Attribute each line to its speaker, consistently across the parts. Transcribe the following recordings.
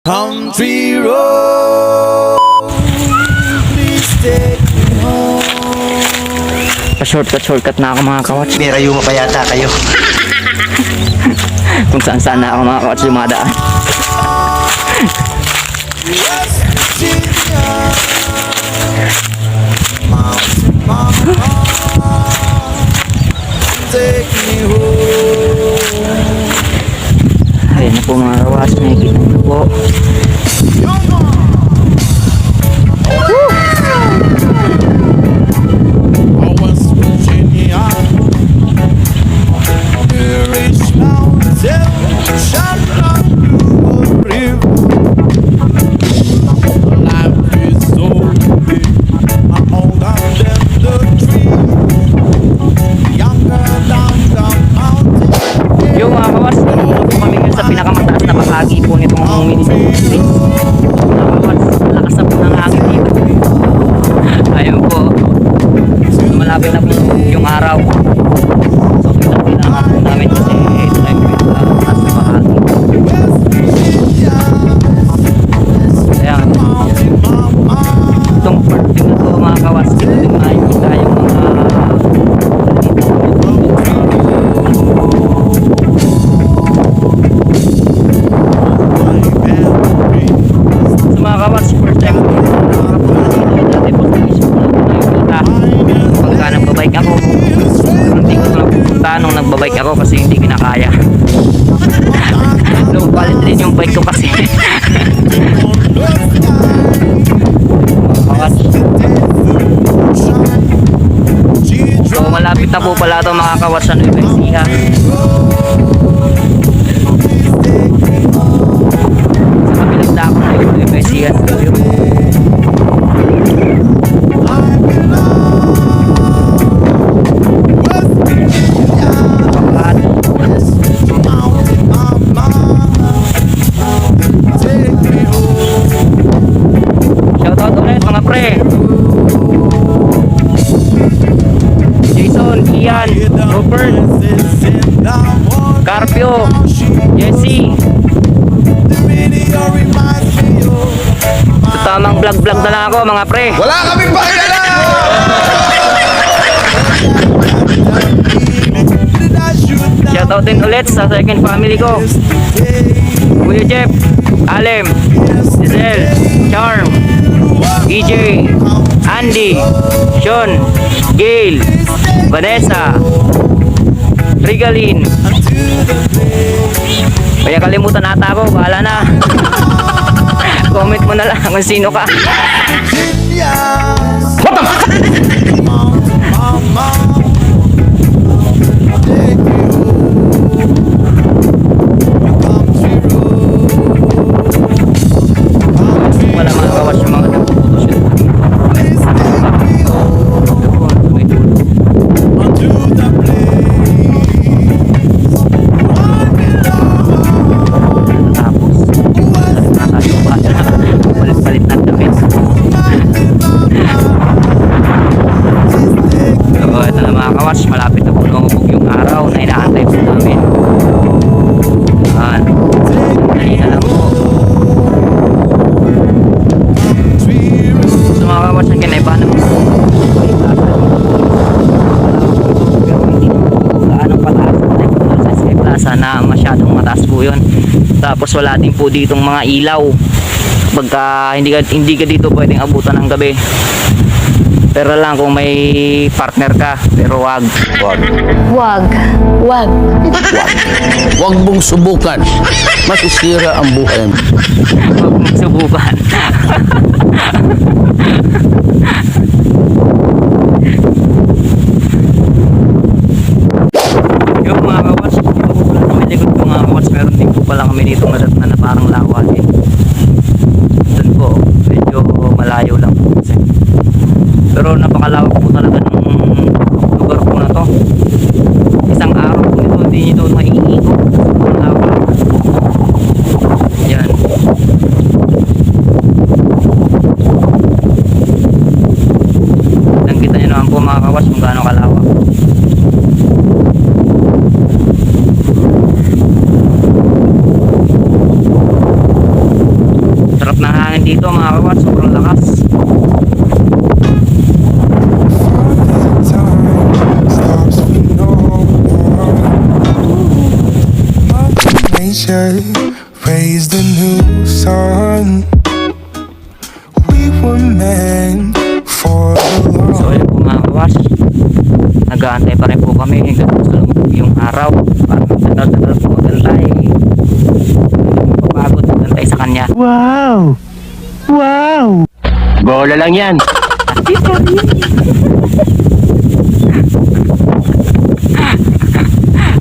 Speaker 1: Country road, please take me home.
Speaker 2: Pa-shortcut na ako mga kawats.
Speaker 3: May rayuma pa yata kayo.
Speaker 2: Kung saan saan na ako mga kawats dumadaan.
Speaker 1: West Virginia, mountain mama, take me home.
Speaker 2: Ayun na po mga kawats, nakikita nyo po.
Speaker 1: West Virginia, Irish mountain, shot down through a river. Life is so big, I'm older than the tree, younger than the mountain.
Speaker 2: Yung mga kawas, nandito po kami ngayon sa pinakamataas na bahagi po nitong mini-street. Mga kawas, lakas na po ng hangin dito. Ayun po, malapit na po yung araw. So kita-kita na po namin kasi ito tayo po yung taas na bahagi. Ayan, itong parting na to mga kawas, dito din makikita yung mga sa mga kawas, first time ko dati po sa isip ko nakikita pagka nagbabike ako, hindi ko na pupunta nung nagbabike ako kasi hindi kinakaya. Low quality din yung bike ko kasi. Kawas, so malapit na po pala ito mga kawas sa Nueva Ecija. Sa kabilang dako na yung Nueva Ecija na po yun. Shoutout ulit mga pre. Jason, Ian, Robert, Carpio, Jesse. Ito tamang vlog na lang ako mga pre.
Speaker 1: Wala kaming pakialam!
Speaker 2: Shoutout din ulit sa second family ko. Kuya Jeff, Alem, Giselle, Charm, EJ, Andy, Sean, Gail, Vanessa, Regalin. Kaya kalimutan ata ako, bahala na. Comment mo na lang kung sino ka. Wala mga kawas yung mga nagpuputos yun. Palit-palit na damit. So ito na mga kawas, malapit na po lumubog yung araw na inaantay po namin. Dali na lang po. So mga kawas, ang kinaibahan naman po pero hindi naman po gaanong pataas sa Sky Plaza na masyadong mataas po yun. Tapos wala din po ditong mga ilaw pagka hindi ka dito pwedeng abutan ng gabi. Pero lang kung may partner ka, pero wag.
Speaker 4: Huwag mong subukan. Masisira ang buhay mo.
Speaker 2: Wag mong subukan. Yung mga kawas, yung po pala kami likod ko mga kawas, meron din po pala kami dito na parang lawa din. Doon po, medyo malayo lang po kasi. Pero napakalawak po talaga ng lugar po na to. Isang araw po ito, hindi nyo ito maiikot. Malawak. Yan. Nakita nyo naman po mga kawas kung gaano kalawak. dito mga kawats, sobrang lakas.
Speaker 1: Time stops for no one. Mother Nature raised a new sun. We were meant for the
Speaker 2: So
Speaker 1: long.
Speaker 2: ayun po mga kawats, nag-aantay pa rin po kami hanggang sa lumubog yung araw. Parang tagal-tagal po magantay. Papagod magantay sa kanya.
Speaker 3: Bola lang yan.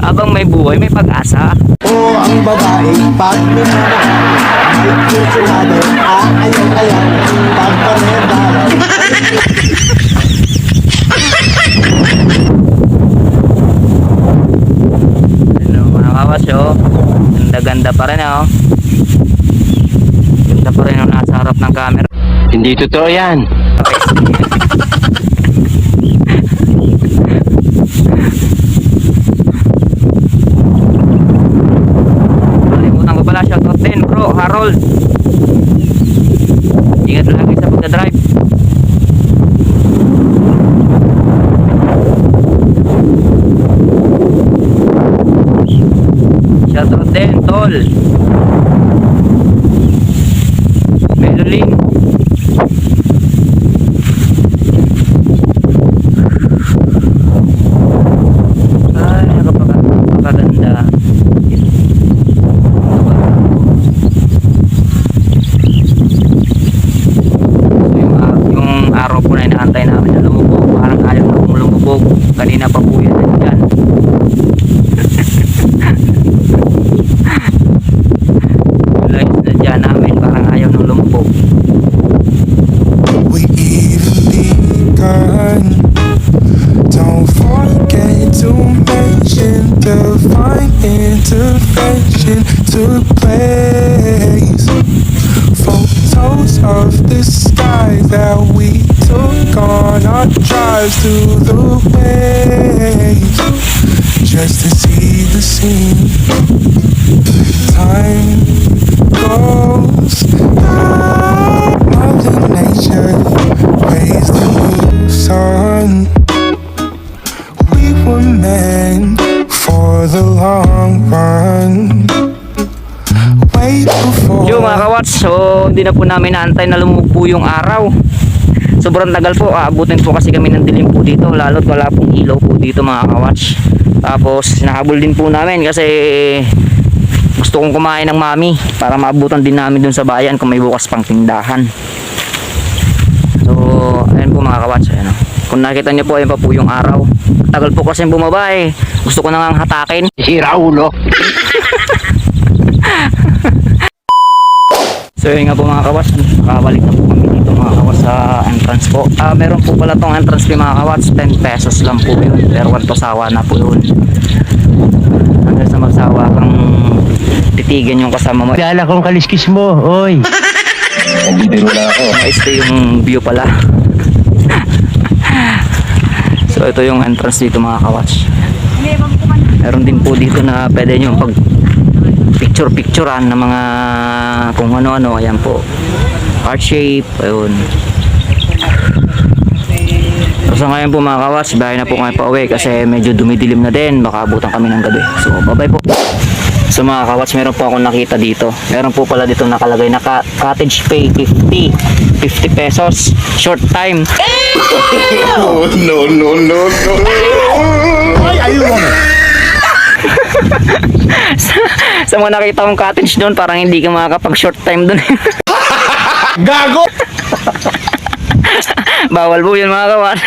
Speaker 2: Habang may buhay, may pag-asa.
Speaker 5: Oo, ang babae, pag minamahal, ay kursulado, ayaw-ayaw, pagpanedalo.
Speaker 2: Ano mga kawas oh, ganda-ganda pa rin oh. Ganda pa rin yung nasa harap ng camera.
Speaker 3: Hindi totoo yan.
Speaker 2: Kalimutan ko pala, shoutout din bro, Harold. Ingat lagi sa pagdadrive. Shoutout din, tol. Melolin. Ay, napakaganda. Yung araw po na inaantay namin na lumubog, parang ayaw na pong lumubog. Kanina pa po yan dyan. Yung lines na dyan namin, parang ayaw na lumubog.
Speaker 1: We even begun. Don't forget to mention divine intervention took place. Photos of the sky that we took on our drives through the waves, just to see the scene. Time goes by. Mother Nature raised the new sun. We were meant for the long run. Way before.
Speaker 2: Yo mga kawats, so hindi na po namin naantay na lumubog po yung araw. Sobrang tagal po, aabutin po kasi kami ng dilim po dito, lalo't wala pong ilaw po dito mga kawats. Tapos nahabol din po namin kasi gusto kong kumain ng mami para maabutan din namin dun sa bayan kung may bukas pang tindahan. So ayun po mga kawats, ayun, oh. Kung nakita niyo po, ayun pa po yung araw. Tagal po kasi bumaba eh. Gusto ko nang hatakin.
Speaker 3: Sira ulo.
Speaker 2: So yun nga po mga kawas, nakabalik na po kami dito mga kawas sa entrance po. Meron po pala tong entrance fee mga kawas, 10 pesos lang po yun. Pero one pasawa na po yun. Hanggang sa magsawa kang titigan yung kasama mo.
Speaker 3: Dala kong kaliskis mo, oy. Nandito na ako.
Speaker 2: Ito yung view pala. So ito yung entrance dito mga kawas. Meron din po dito na pwede nyo pag picturean ng mga kung ano-ano. Ayan po, heart shape, ayun. So ngayon po mga kawas, bahay na po kami pa uwi kasi medyo dumidilim na din, baka abutan kami ng gabi. So bye bye po. So mga kawas, meron po akong nakita dito. Meron po pala dito nakalagay na cottage pay 50 pesos short time. Sa mga nakita kong cottage doon, parang hindi ka makakapag short time doon.
Speaker 5: Gago!
Speaker 2: Bawal po yun mga kawan.